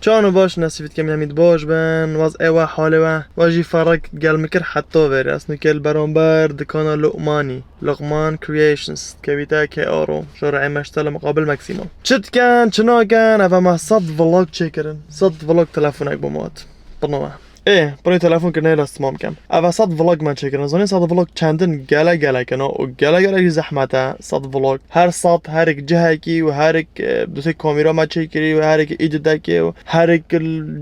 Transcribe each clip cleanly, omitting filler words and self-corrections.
چانو باش نصیفت که میامید باش بن واز ایوه حاله و واجی فرق گل مکر حتی بری اصنو کل برانبر دکانا لقمان کریشنز که بیتا که آرو شرعی مشتل مقابل مکسیمون چت کن چنا کن اوه ما صد ولاگ چه کرن صد ولاگ تلفونک بمات برنامه ايه برای تلفن کرنه لاست ممکن. اوه صد ولاگ من چه کردن. زنی صد ولاگ چندن گله کنه و گله زحمته. صد ولاگ هر صد هر یک جهه کی و هر یک دوسه کامیرا ما چه کردی و هر یک ایدیت کی و هر یک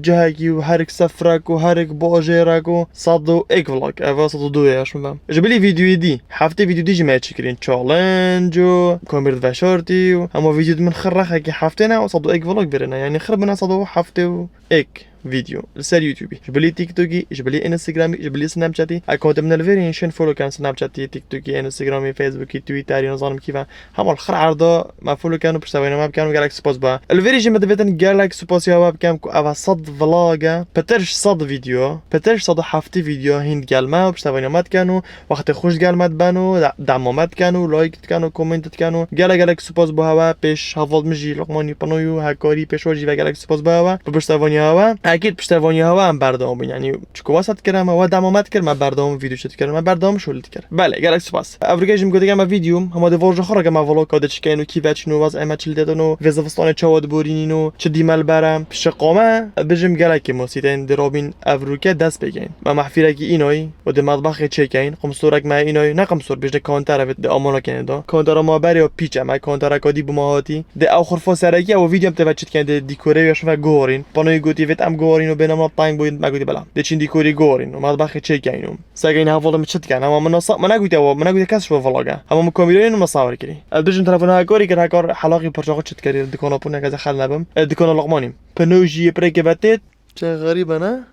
جهه کی و هر یک سفرک و هر یک باجرک و صد و یک ولاگ. اوه صد و دویه اش می‌فهم. جبلی ویدیویی دی هفته ویدیو دی جمعه چه کردین چالنج و کامیرا وشارتی و اما ویدیو من خرخه که هفته نه و صد و یک ولاگ برنه یعنی خرب من صد و هفته و یک فيديو لسر يوتيوبي جبلي تيك توكي جبلي انستغرامي جبلي سناب شاتي اكونت من الفيريشن فولو كان سناب شاتي تيك توكي انستغرامي فيسبوكي تويتر نظام كيفا هم الخر عرضه ما فولو كانوا بشتوينا ما كانوا جالكسي بوز با الفيريشن مدفتن جالكسي بوز يا كام كو صد فلاغا بترش صد فيديو بترش صد هفتي فيديو هند جالما بشتوينا ما كانوا وقت خوش جالمات بانو دعمات كانوا لايك كانوا كومنت كانوا جالكسي بوز بها بيش هافض مجي لقماني بانويو هاكاري بيش وجي جالكسي بوز بها بشتوينا اكيد پشتوانی ها هم بردام یعنی چکو واسط کردم و دمامت کردم بردام ویدیو شد کردم بردام شولت کرد بله گالکسی پاس افریقایم گفتم ما ویدیو هم دوورج خورا ما ولا کاد چکینو کی وچنو واز اما چل دادنو وزفستان چواد بورینینو چه دیمل برم پیش قامه بجم گالکی موسیدن درابین افریقا دست بگین ما محفیرکی اینای و د مطبخ چکین قمصورک ما اینای نه قمصور بجد کانتر و د امانا کندا کانتر ما بری و پیچ ما کانتر کادی بماهاتی د اخر فاسرکی و ویدیو متوجد کنده دیکوره و گورین پانوی گوتی وت ام گورین و بینام تایم باید مگویی بله دچین دیکوری گورین و مطبخ چکینم سگین حواله میشد کنه اما من نگویی کسش به ولاگه اما مکامیرین مصور کردی البته تلفن ها کاری که کار حلاقی پرچاق شد کردی دکان اپونه که خل نبم دکان لقمانیم پنوجی پرک بتت چه غریبه نه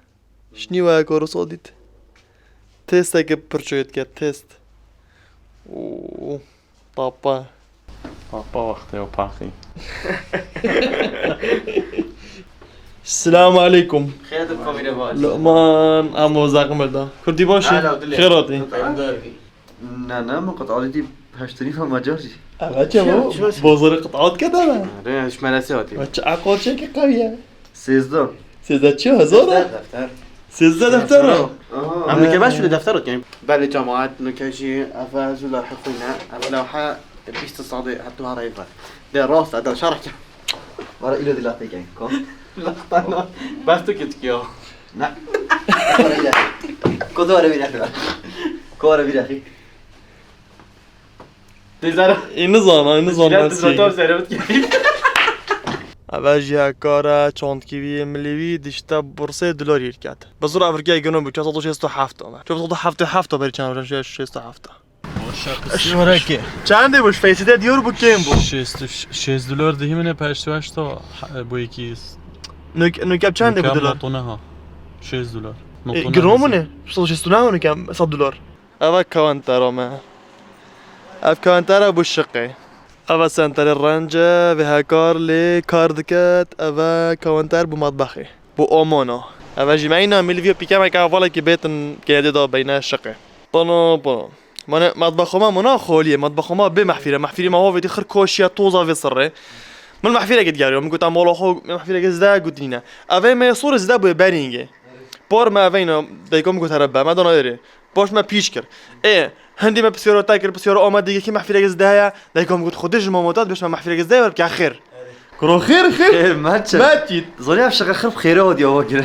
شنی و کارو صادید تست که پرچویت کرد تست او پاپا وقته و پاخی السلام عليكم خيرات الكاميرا باش لقمان عمو زاقم ده كردي باشي خيراتي نه ما قطعاتي هشتري فما جاري اغاچه بازار قطعات كده نه ايش مراسياتي بچه عقل شكل قوية 13 چه هزار دفتر 13 دفتر عم كباش في دفترك يعني بالي جامعات نكاشي افاز ولا حقنا لوحه بيست الصعدي حطوها رايفه ده راس هذا شرح ورا إلى دلاتي يعني كم لقطنا بس تكتكيو نعم كدوره بينك كوره بينك تزار نظام تزار سيربت اوجه کارا چاندکیوی ملیوی دشتا برسه دلار کرد بزرگ افریقای گنوم بود 467 تومن 477 تا بری چند روز 607 شورکی چنده بوش فیسیده دیور بو کیم بو 6 دلار دهی منه 58 تا بو یکیست نوکب چنده بو دلار نطونه ها 6 دلار گرامونه 169 نوکم 100 دلار اوا کانترا ما اف کانترا بو شقه اوا سنتر الرنجة بها كار لي كاردكات اوا كاونتر بو مطبخي بو اومونا اوا جمعينا ميلفيو بيكا ما كافالا كي بيتن كيدي دا بين الشقه بونو من مطبخ ما خاليه مطبخ ما بمحفيره محفيره ما هو في خر كوشيا طوزه في صره من محفيره قد قالوا من قلت امولو خو محفيره زدا قلت لنا افي ما صور زدا بو بارينجي بور ما فينا دايكم قلت ربا ما دونايري باش ما بيشكر ايه هندي ما بسيارة تاكر بسيارة آمد دیگه که محفیره گزده‌ای دایکم گفت خودش مامودات بهش محفیره گزده ور که خیر کرو خیر ماتید زوني افشق خرب خيره ودي هو كده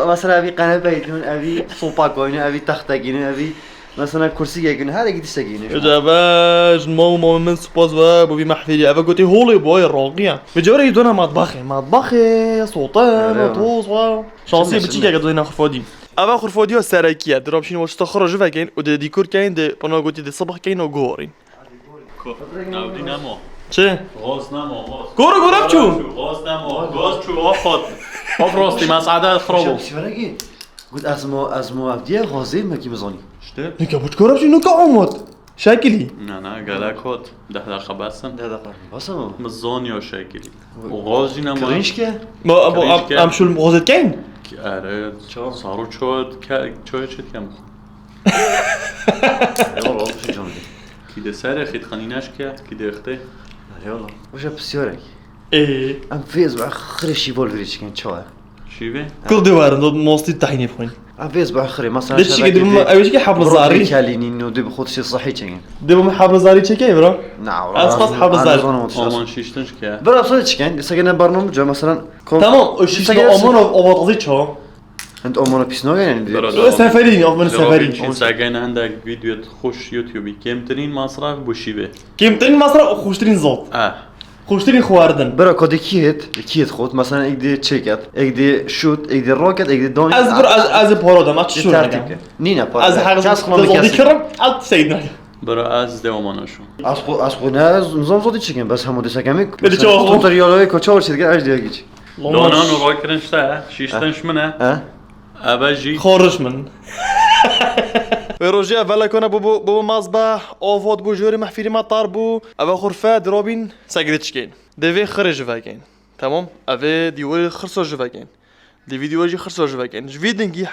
مثلا ابي قناه بيتون ابي صوبا كوين ابي تختاقين ابي مثلا كرسي يجون هذا قد يستجين جاباج ماما من سباز و بو محفیری اوا گفتی هولي بوي راقيه بجوره يدونا مطبخي صوتان طوز و شانسي بتيجي که دونا خرفادي اوا خرفادي سرکیه درابشین واسه خرج وگین و دیکور کین د پنا گوتی د صبح کین و گورین نو دینامو چه غاز نمو گورم چو غاز نمو غاز چو آخاد آفراستی مسعده خرابو قلت ازمو ابديه غازي ما كي مزوني شته نکه بود گورم چو نکه آمد شکلی نه گلکات 10 دقیقه بسن 10 دقيقه باسم مزانی و شکلی و غاز نمو كرينش که ما ابو ام شو غازت کین آره صارو چوت چت کم والله شو جون کی ده سر خیت خانینش که کی ده اخته والله وش بسيورك ايه ام فيز باخر شي فولفريش كان تشوا شيبه كل دوار ضد موستي الطحينه بخوين ام فيز باخر مثلا دش كده ايش كي حبل زاري كاليني انه دي بخوت شي صحي كان دبم حبل زاري تشكي برا نعم اسقط حبل زاري آمان شیشتنش که برا صدق كان سجن برنامج مثلا تمام وش امان او شو انت امور بيسنو يعني سفرين او من سفرین سفرين ساگین هندک ویدیوت خوش یوتیوبی کمترین مصرف بو شیبه كيمتين مصر خوشترين زوت خوشترين خواردن برا كودي كيت خود مثلا اكدي تشيكت اكدي شوت اكدي روكت اكدي دون از بورودا ما تشو نينا از حاجه زودي كرم عاد سيدنا برا از دوامانشو اسقو ناز نظام زودي تشيكن بس همو دسا كامي بدي تشوف. توتوريالوي كوتشور شي اج ديجي لونان و راکرنش تا شیشتنش منه ها ابجی خورش من روجي فالا كنا بو مصباح اوفود بو جوري محفيري ما طاربو ابا خرفات روبين ساقريتشكين ديفي خرج فاكين تمام افي ديوري خرسو جفاكين دي فيديو جي خرسو جفاكين جفيدنجي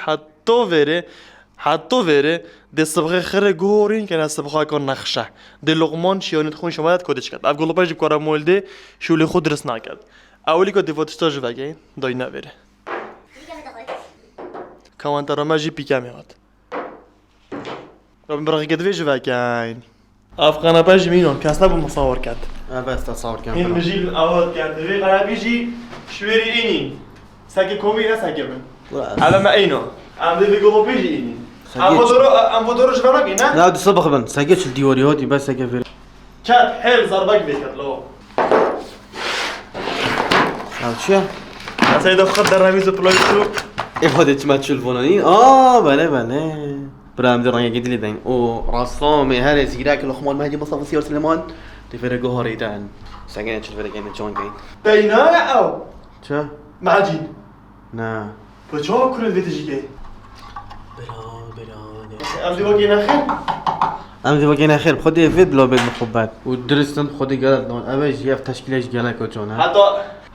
حتى فيري دي صبغي خر جورين كان صبغا كون نخشه دي لقمان شيون تخون شمالات كودش كات اف قلو باجي كورا مولدي شو لي خود رسنا كات اولي كو دي فوتشتا جفاكين دوينا فيري كمان ترى ما جي بيكاميرات ربي برغي قد فيش فاكاين افغانا باجي مينون كاسنا بمصور كات بس تصور مين كان بيجي الاول كات في غنا بيجي شويري اني ساكي كومي لا ساكي من على ما اينو ام دي بيقولوا بيجي اني ام فودورو جبرك هنا لا دي صبغ بن ساقيتش الديوري هودي بس ساقي في كات حيل زربك بيك لو شو سيدو خد دراميزو بلويتو هودي تماتشو الفونانين بله برام دي رانيا قد لي دين او راسومي هاري زيراك الاخوان مهدي مصطفى سيور سليمان تفرقوا هوريتان ساقين تشوف فرقين جون كاين بينا او شو معجين نا بتشوف كل الفيديو جي جاي برا ام دي وقينا خير ام دي وقينا خير خدي فيد لو بيد مخبات ودرستن خدي قالت لون ابي جيف تشكيلش قالك وجون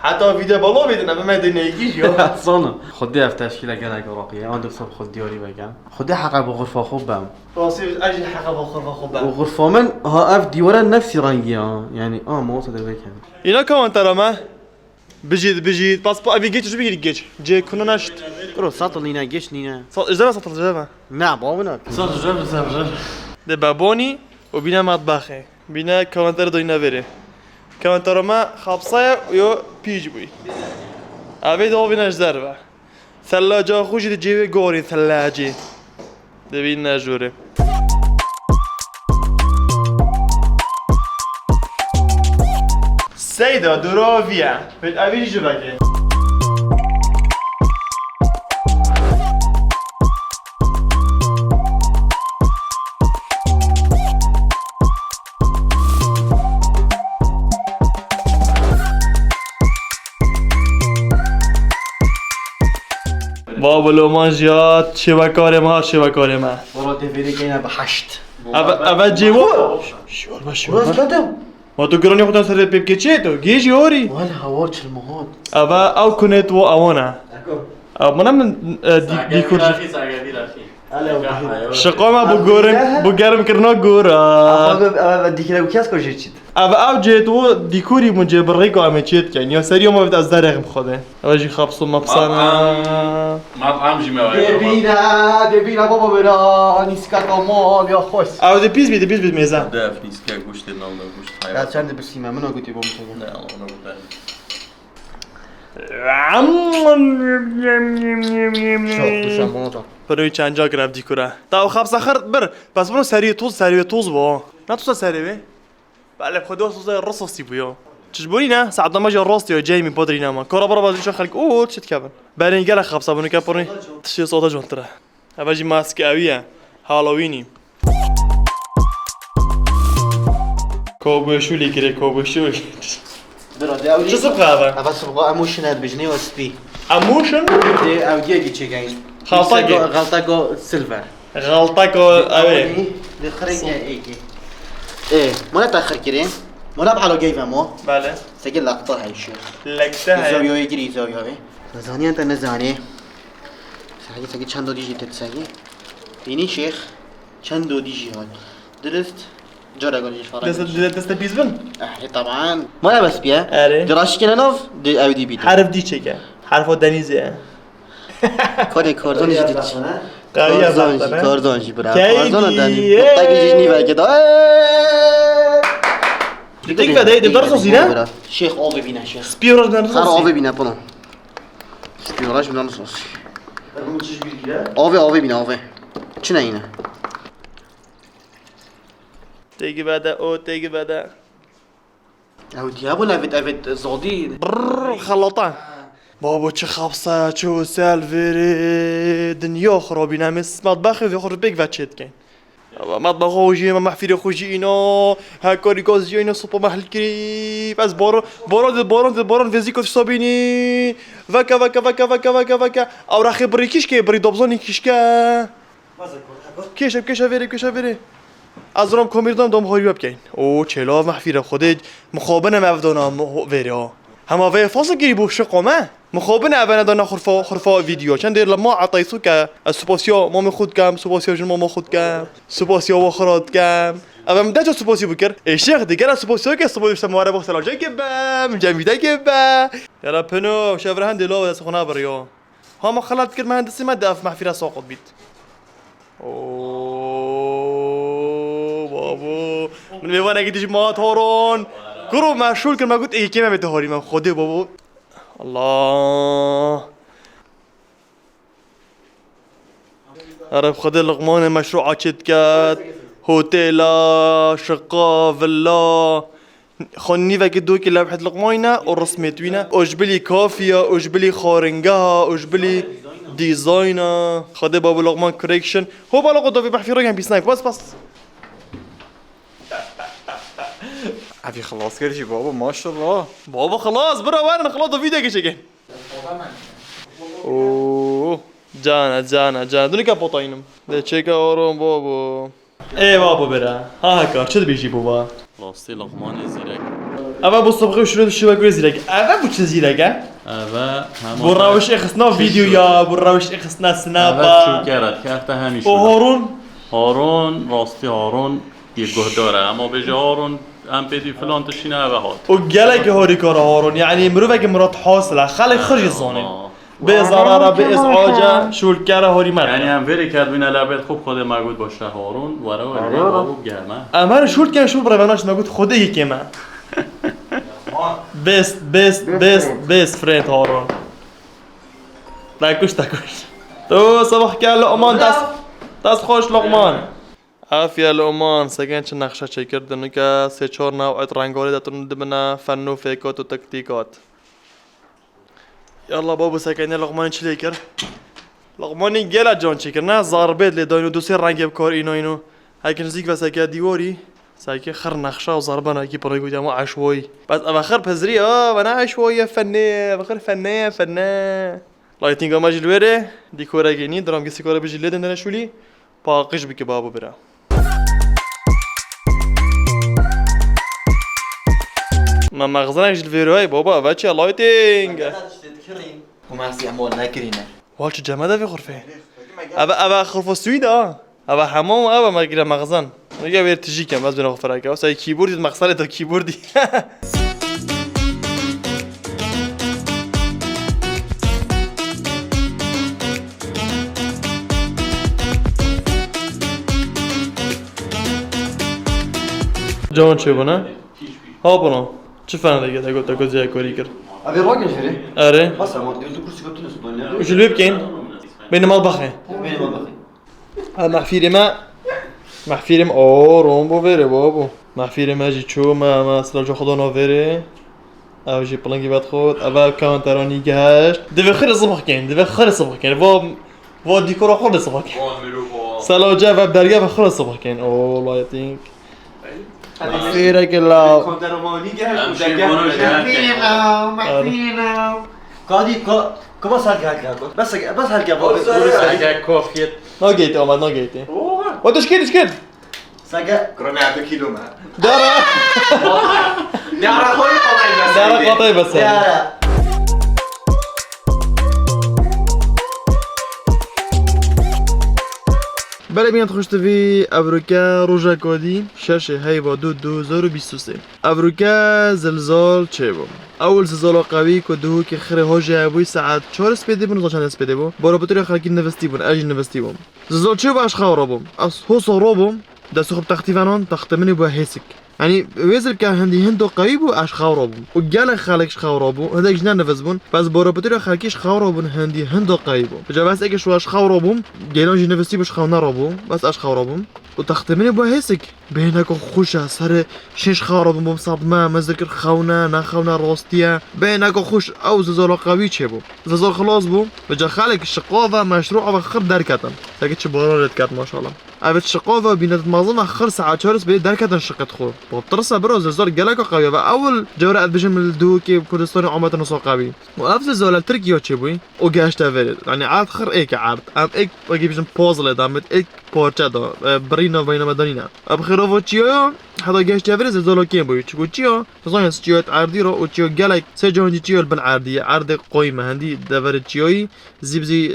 حتى فيديو بالو بيدنا ما يدنا يجيش يو صنع خديها في تشكيله قالك اوروبيه عندك صب خد ديوري بقى خديها حقا بغرفه خوبام راسي اجي حقا بخرفه خبا وغرفه من ها اف ديورا نفسي رانجيا يعني ما وصل البيت يعني اینا كمان ترى ما بجيت باسبور ابي جيت شو بيجي جيت جي كنا نشت برو ساطل نينا جيش نينا اجا سطل جابا نعم باونا صار جاب زاب ده بابوني وبينا مطبخه بينا كمان ترى دوينا فيري كمان ترى ما خابصه ويو بيج بوي ابي دو بينا جدربه ثلاجه خوش دي جيبي غوري ثلاجه ده بينا جوري سيدا دروفيا بيت ابي جباكي بابا لو مانجيات شبكاري ما والله تفيري كاينه بحشت ابا جيبو شور ما تو گرانی خودم سر پیپ کچه تو گیج یوری ولا هورش المهات ابا او کنت و اوانا اب من دیکور شقام بو گرم کرنا گورا ابا بدي كده وكاس كل شيء ابا او جيت و ديكوري مجبريكو امچيت كان يا سريو ما بد از درغم خوده اجي خابسو مبسانا مطعم جماعي دبينا بابا برا نسكاكو مال يا خوش او دي بيز بيد ميزان ده في نسكا قشت النوم قشت لا حيوان تشاند بالسيما منو قلت يبغى مشي لا والله ما برای چند جا گرفت دیکورا تا او خبز آخر بر بس برو سریع توز با نه توز سریع بی بله خدا توز رصاصی بیا چجوری نه ساعت ما جا راست یا جای می پادری نما کارا برا بازی چه خلق اوه چت کبن برای اینجا خبز بونی کپونی تشی صوت جون تره اولی ماسک اویه هالوینی کوبشولی کره کوبشولی برا داولي چه سبقه اول ابى سبقه اموشن بجني وسبي اموشن دي او جيجي تشيغاين غلطاكو سيلفر غلطاكو اوي دي خريج ايه ما تاخر كريم ما بحالو جايفه مو بله سجل لقطه هاي الشيء لكتها زاويه يجري زاويه نزاني انت نزاني ساقي چندو ديجي تتساقي ديني شيخ چندو ديجي هاد درست جرا قولي فرق دست بیز بن طبعا ما بس بيا آره. جراش كنا نوف دي او دي بي حرف دی چکه حرف دنیزه كوري كوردون جديد قویه كوردون بختنه كوردون جي برا كيدي. كوردون داني محتاج يجني بقى كده دیگه ده ده درس نه شيخ اوفي بينا شيخ سپیورش درس صار اوفي بينا بونو سبيوراج بينا نصوص اوفي بينا اوفي چنه اینه دیگه بعد او دیگه بعد او ديابو لافيت زودي خلاطه بابا چه خبصه چه سالفيري دنیا خرابی نمیس مطبخ و خور بگ وچت کن مطبخ خوشی ما محفیر خوشی اینا هکاری گازی اینا سوپا محل کری بس باران فیزیکوش سابینی وکا او رخی بری کیش که بری دبزانی کیش که کشه ویری از رام کمیردم دام هاری بکن او چلا محفیر خودت مخابن مفدانم ویری ها همه وی فاصل گیری بوش قامه مخابن اول دانا خرفا ویدیو چند دیر لما عطایسو که سوپاسیا مام خود کم سوپاسیا جن مام خود کم سوپاسیا و خراد کم اول من داشت سوپاسی بکر الشيخ دیگر سوپاسیا که سوپاسیا مواره بخت لاجا که بم جمیده که با یلا پنو شفرهن دلو دست خونه بریا ها خلات کرد مهندسی ما داف محفیر ساقط بیت اوه بابا من میوانه که دیش ما تارون گرو مشغول کن ما گفت ای که من بتهاری من خوده بابا الله عرب خده لقمان مشروع چت کرد هتل شقه ولا خونی و که دو که لوحه لقماینا و رسمت وینا اجبلی کافیه اجبلی خارنگه اجبلی ديزاينر خده بابو لقمان كوريكشن هو بالغ دو في بحفي رقم بسنايب بس ابي خلاص كده بابا ما شاء الله بابا خلاص برا وانا خلاص دو فيديو كشكن اوه جانا دوني كابوتاينم ده تشيكا اورم بابا ايه بابا برا ها هكا چه بيجي بابا راستی لقمان زیرک اول بو صبغه شروع شو بقول زيرك اول بو چه زيرك اول بو راوش اخسنا فيديو يا بو راوش اخسنا اول سنابا شو کرد که هفته همیشه هارون راستی هارون یه گه داره اما به جای هارون ام بدی فلان تشینه اوه هات وقالك هوري كره هارون يعني مروفك مرات حاصله خلي خرج الزوني بزراره بازعاجه شو الكره هوري یعنی مرة هم وری کرد بینه لبت خوب خود مرگود باشه هارون ورا بابو گرمه امر شو كان شو برنامج ما قلت خده هيك ما بيست فريند هارون تاكوش تو صباح كان لقمان تاس خوش لقمان عافية لقمان سكن چه نقشه چه کردن که 3-4 نوعیت رنگاری داتون دبنا فن و فیکات و تکتیکات يلا بابا سكن لقمان چه لیکر لقمانی گله جان چه کر نه ضربت لیداینو دو سر رنگ بکار اینو هیک نزدیک و سکه دیواری سايكي خر نقشه وضربنا كي بريقود مو عشوائي بس اخر بزري وانا عشوائيه فنيه بخير فنيه لايتنج ما جلوره ديكورا جيني درام كي سيكورا بيجي لدن انا شولي باقش بك بابو برا ما مغزنا جلوره هاي بابا باتشي لايتنج وماسي عمول ناكرينه والش جماده في غرفه ابا غرفه سويد ابا حمام ابا ما كده مغزن نجا بير تجي كم بس بناخذ فراكه بس هي كيبورد المغسله ده كيبوردي جون شو بنا ها بنا چه فن دیگه تا زیاد کاری کرد ابي راجل شري آره بس ما قلت كرسي قلت له سبحان وش اللي بكين بين المطبخين بين المطبخين محفيرم رومبو فيري بابو محفيرم اجي تشو ما سلاجو خدونا فيري او جي بلانكي بات خود ابا كمان تراني جهاش دبي خير الصبح كين و ديكور خود الصبح كين سلاجا و برگه و خير الصبح كين او لا يتينك محفيرك الله كونترماني محفيرنا قاضي كما صار هالكا بس هالكا اگر کافیت ناجيتي اومد ناجيتي وانت شكيت ساقا كورونا عندك كيلو ما دارا قطعي بس بله بینید خوشت وی افریقا روژا کودی شش هیوا 2023 افریقا زلزال چه بود؟ اول زلزال قوی که دو که خیره هاجی ابوی ساعت 4 سپیده بون و چند سپیده بود برای بطوری خالقی نوستی بون اجی نوستی بون زلزال چه بود اشخاص رابم از حس رابم دست خوب تختیفانان تختمنی با هسک يعني ويزر كان هندي هندو قريب واش خاوربون وقال خالكش خاوربون هذاك جنا نفسبون بس بوربتر خالكيش خاوربون هندي هندو قريب جابس ايش واش خاوربون قالوا جي نفسي باش خاونا ربون بس اش خاوربون وتختمني بو هيسك بينك خوش سر شش خاوربون بمصدمه مذكر خونا نخونا روستيا بينك خوش او زلزال قوي تشبو زلزال خلاص بو بجا خالك الشقافه مشروع وخر دركتن لقيتش بورات كات ما شاء الله أبد شقافة بينات مازن آخر ساعة شهرس بيد دركة شقت خور بطرسة بروز زلزال جلك قوي وأول جورة بجم الدوكي كردستان عمت نصو قوي وأفز زلزال تركيا تشبوي وجاش تفرد يعني عاد خر إيك عاد أم إيك وجيب جم بازل دامت إيك بورتشادا برينا بينا مدنينا أبخيرو تشيو حدا جاش تفرد زلزال كيم بوي تشو تشيو تظن تشيو عردي رو وتشيو جلك سجون تشيو بالعردية عرض قويمة هندي دفرد تشيوي زي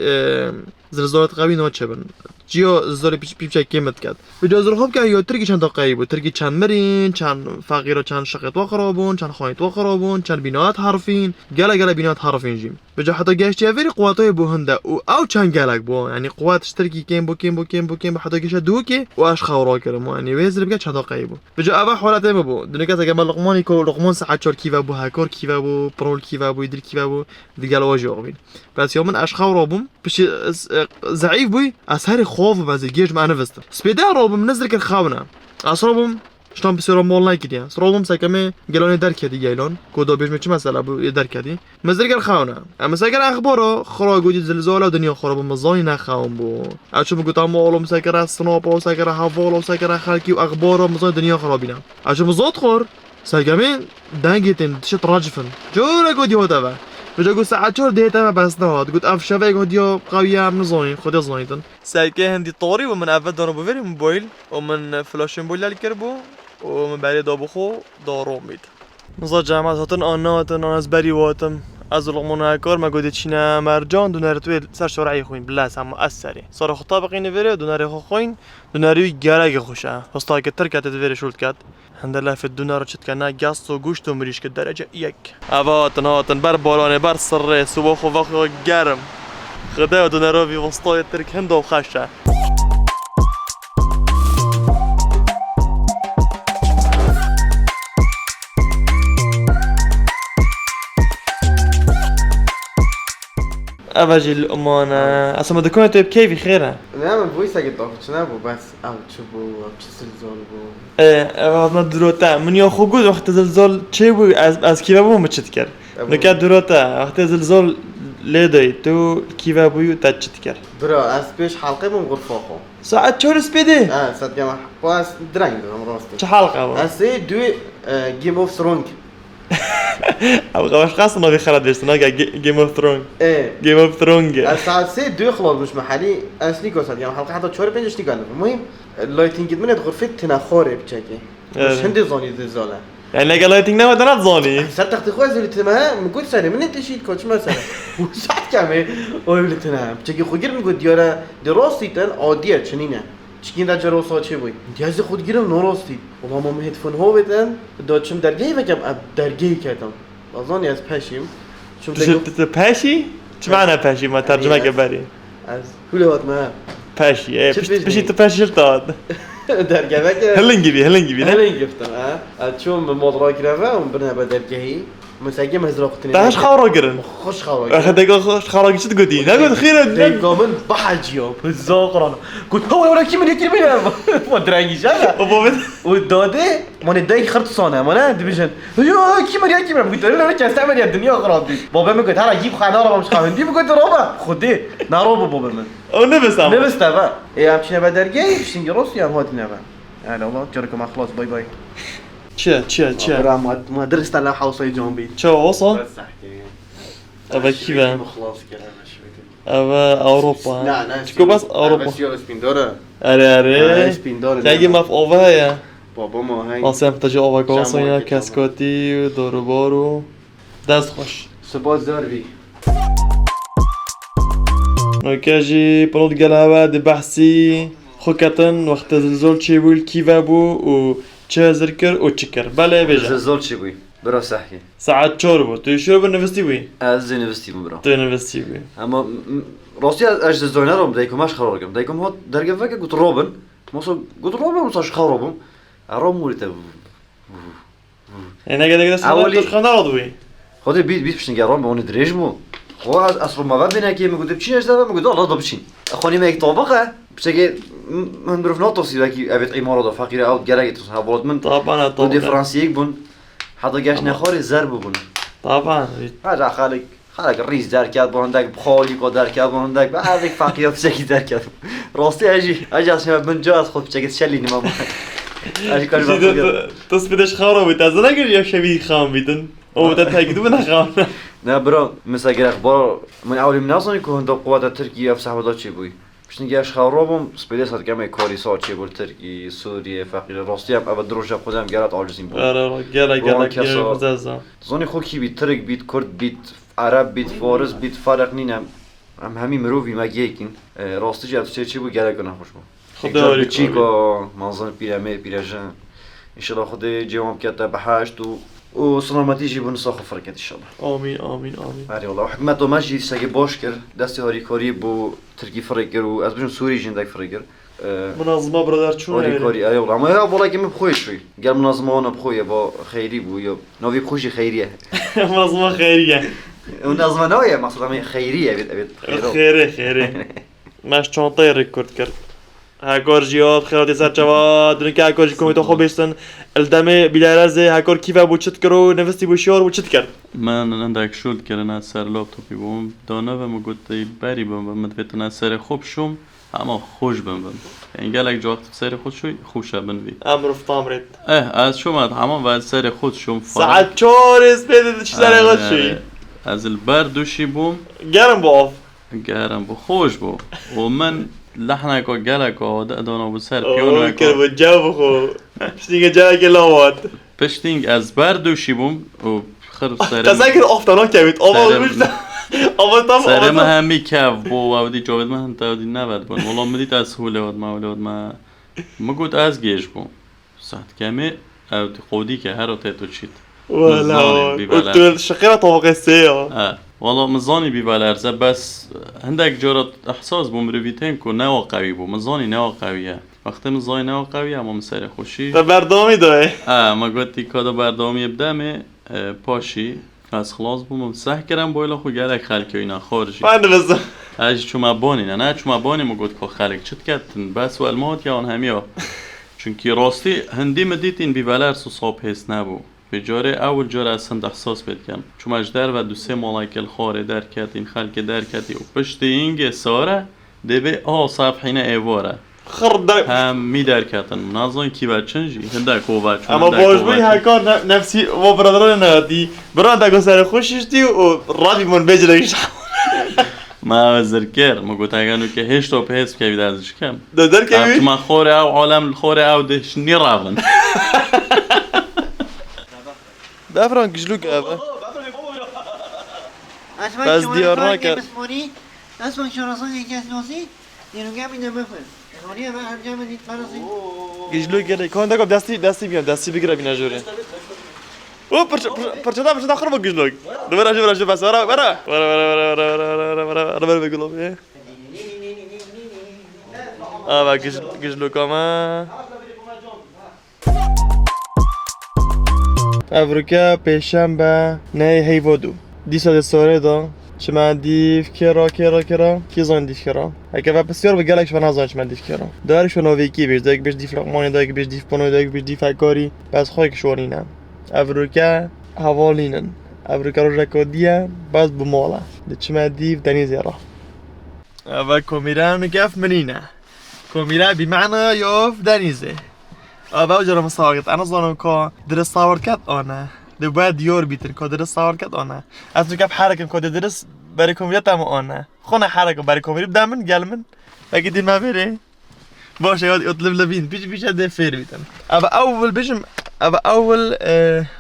زلزالات قوي نوتشبن جيو زوري بيش كيمت كات بجوز خوب که یا ترکی چند دقیقه بود ترکی چند مرین چند فقیر و چند شقت و خرابون چند خانیت و خرابون چند بینات حرفین گله بینات حرفین جیم بجا حتی گشت وری قواتای بو هنده او چند گلک بو يعني قوات اشتركي كيم بو حتى گشت دو که و اش خورا کرم يعني وزر بگه چند دقیقه بو بجا اول حالت بو دنیکات جمال لقمانی کو لقمان ساعت 4 کیوا بو هاکور کیوا بو پرول کیوا بو یدر کیوا بو دیگه واجی آبین بس يوم اش خورا بوم بش ضعيف بوي اثر خوف بعد الجيش مع نفسته سبيدا روبم نزل كل خاونه اصربم شلون بصيروا مول لايك دي صروبم سكمه قالوني درك هدي جايلون كودو بيجمع مثلا ابو درك هدي مزل كل خاونه اما سكر اخباره خراج ودي زلزال ودنيا خراب مزاين نخاون بو اشوف قطع مول مسكر سنوب او سكر هافول او سكر خالكي واخباره مزاين دنيا خرابينا اشوف مزود خور سكمه دانجتن تشت راجفن جورا قدي هوتافا بجا ساعت 4 ديتا بس نهاد قلت اف شبك هديو قوية من زوني خدي زونيتن سايكه هندي طوري ومن افد دارو بفري موبايل ومن فلاش موبايل الكربو ومن بعد دابخو دارو ميد نزا جامعة هاتن آناتن آن از بری واتم از لقمون کار ما گودی چینا مرجان دونر توی سر شرعی خوین بله سم اثری صار خطاب قینه وره دونر خو خوین دونری گرگ خوشه هستا که ترکت وره شولت کات هندلا في الدونر چت کنه گاست و گوشت و مریش که درجه یک اواتن هاتن بر بالانه بر سر سوخ و وقت گرم خدا دونر وی وسطای ترک هندو خشه أبجي الأمانة أصلا ما دكونة طيب كيفي خيرها نعم الفويس قد ضغط شنو بس او تشوفوا زلزال بو ايه ما دروتا من يا خو قول وقت زلزال تشيبو از كيف ابو ما تشتكر نكاد دروتا وقت زلزال ليدي تو كيف ابو تشتكر برا از بيش حلقه من غرفه خو ساعة شهر سبيدي صد جماعة باس درنگ دارم راستی چه حلقه ابو هسه دو جيم اوف ثرونز ابو غواش قاس ما بيخرج ديستنا جيم اوف ثرونج ايه جيم اوف ثرونج الساعة 3 دو خلاص مش محلي اسني قصد يعني حلقة حتى 4 5 اشتغل المهم اللايتنج من غرفة تناخوري بتشكي مش هندي زوني زلزالة يعني قال لايتنج ناو دنا زوني صار تختي خويا زي تمها من سنة من انت شيت كوتش ما سنة وساعة كامل ويقول تنها بتشكي خويا من قد ديارة دراسي تن عادية شنينه چکین در جروسا چه بوی؟ دیگه خود گیرم نراستی و مامان هدفون ها بدن دادشم درگی وکم اب درگی کردم بازانی از پشیم چون تو پشی؟ چه معنی پشی ما ترجمه که بری؟ از هلوات ما پشی پشی تو پشی شرطاد درگی وکم هلنگی بی هلنگی گفتم چون به مدرا گرفه و برنه به درگی مساجي مزرعتني تاش خاراجرن خوش خاراجرن اخدك خوش خاراج شو تقولي نقول خير دقامن بحاجيو بالزاقران قلت هو ولا كي من يكير ما درانجي جالا وداده من داي خرط صانه ما ديفيجن يو كي من يكير قلت له انا استعمل يا الدنيا خراب دي بابا قلت هلا جيب خانه راه مش خاوين دي قلت رابا خدي نارو بابا من او نبس تبع يا امشي بدرجي شنو روسيا هات نبا هلا والله جركم خلاص باي باي تشا ما درست على حوصي جنبي شو وصل بس احكي ابا كيفا خلاص كلام ابا اوروبا لا شكو بس اوروبا بس يو سبيندورا اري سبيندورا تاجي ما في اوفايا بابا ما هاي واسم تجي اوفا كوسويا كاسكوتي دورو بارو دست خوش سباز زربي اوكاجي بنود قالها دي بحسي خو كتن وقت زلزال چی بود کیوا بو و چه ذکر و چکر بله بیجا زلزال چی بوی؟ برا صحکی ساعت 4 بود توی شو بنوستی بوی از نوستی برا توی نوستی بوی اما راستی از زلزال نرم دایکم ماش خراب کردم دایکم ها درگه فکر گوت روبن مثلا گوت روبن مثلاش خرابم ارام موریته این اگه دیگه اولی- دست خانه را دوی خودی بیت بشین گرام به اون درج مو خو از اصلا ما ببینه که میگه بچین از دارم میگه الله بچین خونی میگه طبقه بشه من بروف ناتوسی وکی ابيت امارات فقيره او گرگت ها بود من طبعا تو طبعا فرانسیک بون حدا گاش نخوری ضرب بون طبعا هذا خالق الرئيس دار كاد بوندك بخالي كو دار كاد بوندك بعدك فقير بشكل دار كاد راستی اجي اسمع من جاز خود بشكل شليني ماما اجي كل ما تصبيدش خارو بيت از نگر یا شبیه خام بیتن او تا تاکیدو من خام نه برا مثلا اخبار من اول من اصلا كون دو قوات تركيا في صحبه چي بوي باش نجي خرابم سبيلس هاد كما كوري صار چي بول تركي سوريا فقير راستی هم اول دروجه خودم گرات عاجزين بود آره گلا روان گلا کسا. زازا زوني خو كي بيت ترك بيت كرد بيت عرب بيت فارس بيت فرق نينم هم همي مروفي ما گيكين راستی جات چي بو گلا كنا خوش بو خدا واری چیکو منظر پیرامه پیراژن ان شاء الله خدای جوام کتا بحاشت و سلامتی جیبون ساخ فرکت ان شاء الله آمین آمین آمین آره والله حکومت و مجلس سگه باش کرد دستی هاری کاری بو ترکی فرق و از بجون سوری جندک فرق منظمه برادر چون هاری کاری آره والله اما یا والله که من بخویش شوی گل منظمه آن بخویه با خیری بو یا نوی بخوشی خیریه منظمه خیریه منظمه نویه مقصود همه خیریه بید خیره خیره ماش چانتای رکورد کرد هکار جیاد خیراتی سر جواد دونه که هکار جی کمیتا خوب بیستن الدمه بیلارزه هکار کیفا بو چت کرو نفستی بو شیار بو چت کرد من عندك شول كرنا سر لابتوبي بوم دانا و قلت بري بوم و مدفتنا سر خوب شوم اما خوش بم يعني قالك جوقت سر خود شوي خوشا بنوي امر في طامرت از شوم تمام و سر خود شوم ساعت 4 اسپید چی سر غد شوی از البردوشي بوم گرم با آف گرم بو خوش بو و من لحنك و قالك و دانا بو سر پیون کرد با جو بخو پشتینگه جای که لاوات پشتینگ از بردوشي بوم و خرب سر تذکر آفتانا کبید آواز میشتم سر ما همی کف بو و دی جاوید ما هم تاودی نبود بون والله مدید از هوله ود ما گود از گیش بون ساعت کمی او دی قودی که هر رو تیتو چید ولا تو شقیره طبقه سه والله مزانی بیبالرزه بس هندک جارت احساس بوم رویتین که نوا قوی بو مزانی نوا قویه وقتی مزانی نوا قویه اما مسیر خوشی تا بردامی داره ما گوتی کادا بردامی بدمه پاشی از خلاص بوم سح کردم بالا خو گلک خلک اینا خارجی من بزن اج چما بانی نه چما بانی ما گفت که خلک چت کردن بس و المات یا آن همیا چونکی راستی هندی مدیتین بیولر سو صاب هست نبو به جاره اول جاره اصلا احساس بدکم چون اجدر و دو سه مالکل خاره در کردین خلک در کردی و پشت اینگه ساره دبه صفحینه ایواره خرد هم می در کردن نازن کی بچنجی هندک و بچون اما باش بی هکار نفسی و برادران ندی برادر دکو سر خوششتی و رابی من بجرگیش ما زرکر ما گفت اگه که هیچ تو پس که بیاد ازش کم دادر که تو ما خوره او عالم خوره او دش نیراون بفران گجلوک اوه بس دیار نکرد اسمع شراسان یکی از ناسی دیروگه میده بفر خانیه من هر جا بدید برازی گجلوک گره کن دکو دستی بیام دستی بگیره بی نجوره او پرچدا خراب گجلوک برا بس برا بگلو آه گجلوک اما افریقا پیشنبه نه هیوادو دیسا سوره دا چما دیف کرا کی زان دیف کرا اگه و بسیار به گلکش و نزان چما دیف کرا دارش و نویکی بیش دیگه بیش دیف لقمانی دیگه بیش دیف پنو دیگه بیش دیف کاری بس خواهی که شورینم افریقا حوالینن افریقا رو رکودیه بس بماله ده چما دیف دنیزی را و کمیران گف منینه کمیران بمعنى يوف دنيزه أبا جرى مصاريت أنا ظنوا كا درس صور كات أنا دباد يور بيتن كا درس صور كات أنا أصل كاب حركة كا درس بري كوميديا تامو أنا خنا حركة بري كوميديا بدمن قلمن لكن دي ما بيري باش يقعد يطلب لبين بيش هذا فير بيتن أبا أول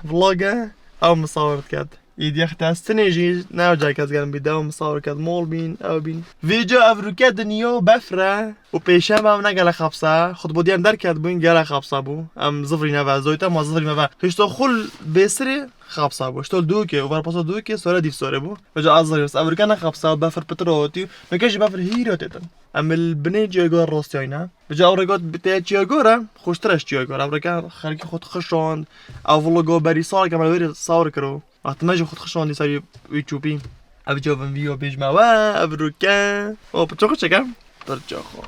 فلوجة أو مصورت كات ایدی اختستنی جی نوجا کس گرم بیده و مصور کد مول بین او بین ویجا افروکه دنیا بفره و پیشم هم نگل خبصه خود بودیم در کد بوین گل خبصه بو ام زفری نوه زویتا ما زفری نوه هشتا خل بسری خبصه بو اشتال دوکه و برپاسا دوکه سوره دیف سوره بو وجا ازاری بس افروکه نخبصه و بفر پتراتی نکش بفر هیرو تیتن ام البني جيغور روستينا بجا اوريغوت بتاع جيغورا خوشترش جيغورا اوريغا خلقي خود خشوند او فلوغو بري صار كمان ويري صور كرو احتماج خود خشوند دي ساري يوتيوبي ابجو فن فيو بيجما وا ابروكا او بتشوخ شكا برجوخو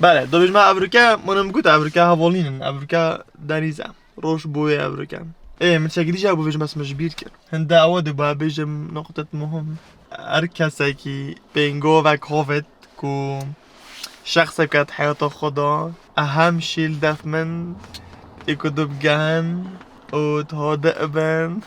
بله دو بيجما ابروكا منم قلت ابروكا هافولين ابروكا دانيزا روش بوي ابروكا ايه من شكل جابو بيجما اسمه كبير كر هندا اود با بيجم نقطة مهم اركسا كي بينغو و كوفيد کو شخصی که حیات خدا اهم شیل دف من اکدوب گن و هاده ابن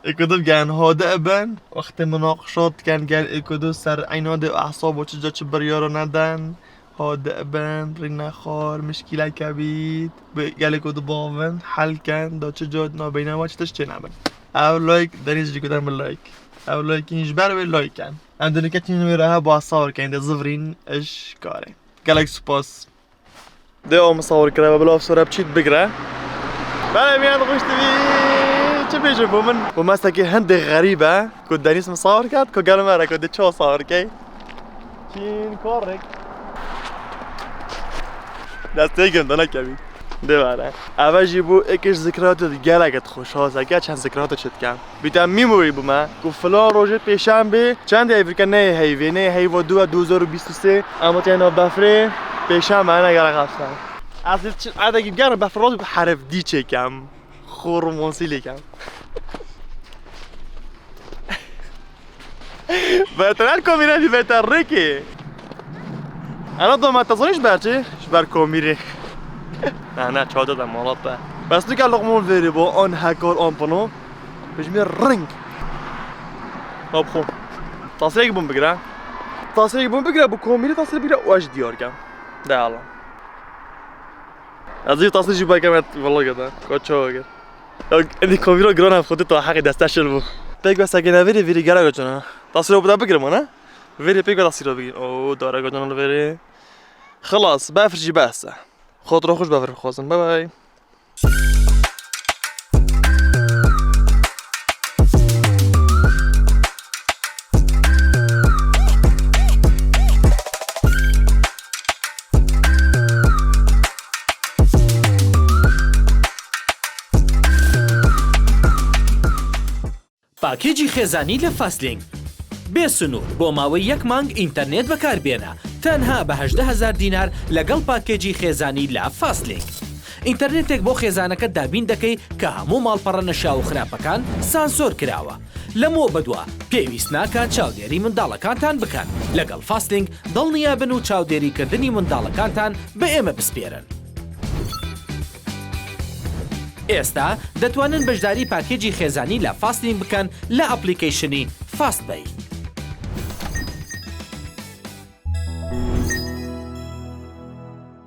اکدوب گن هاده ابن وقت مناقشات کن گل اکدو سر عیناد اعصاب و چجا چه بریارو ندن هاده ابن رین خار مشکل کبید گل اکدو باون حل کن دا چجا نابینه و چتش چه نبن او لایک دنیز جی کدن لایک او لایک اینش بر لایک کن عندنا كاتين وراها بصور كاين دي زفرين اش كاري قالك سباس ده مصور كده بلا صوره بشيت بقرا بلا مين غشت بي تبي جيبو من وماسكي هندي غريبه كنت دانيس مصور كات كو قال مره كنت شو صور كاي كين كورك ده تيجن ده كبي ده بره اول جيبو اكش ذكريات گلگت خوشحال اگه چند ذكريات شد کم بیتم میموری بوم کو فلان روز پیشنبه چند افریقا نه هیوی نه هیوا 2023 اما تینا بفره پیشنبه انا گل قفصم اصل اگه گرم بفرات حرف دی چکم خورمونسی لکم بهتر کمیره بهتر رکی انا دو ما تصونیش برچه بر کمیره نه چا دادم مالات به بس تو که لقمون وری با آن هکار آن پنو بجمی رنگ خب خب تصریح بون بگیره با کمیری تصریح بگیره واش دیار کم ده الان از این تصریح جیبای کم والله گده کچا اگر این کمیرا گران هم خودی تا حقی دستشل بو پیگ بس اگه نویری ویری گره گچانه تصریح بوده بگیرم نه ویری پیگ با تصریح بگیر او داره گچانه ویری خلاص بفرجی بحثه خود رو خوش بفرم خواستم بای بای پاکیجی خێزانی لە فاستلینگ بێ سنوور بۆ ماوەی یەک مانگ ئینتەرنێت بەکاربێنە تەنها بە 18,000 دینار لەگەڵ پاکێجی خێزانی لە فاستلینگ ئینتەرنێتێک بۆ خێزانەکەت دابین دەکەی کە هەموو ماڵپەڕە نەشاو و خراپەکان سانسۆر کراوە لەمەوە بەدووە پێویست ناکات چاودێری منداڵەکانتان بکەن لەگەڵ فاستلینگ دڵنیا بن و چاودێریکردنی منداڵەکانتان بە ئێمە بسپێرن ئێستا دەتوانن بەشداری پاکێجی خێزانی لە فاستلینگ بکەن لە ئەپلیکیشنی فاستبەی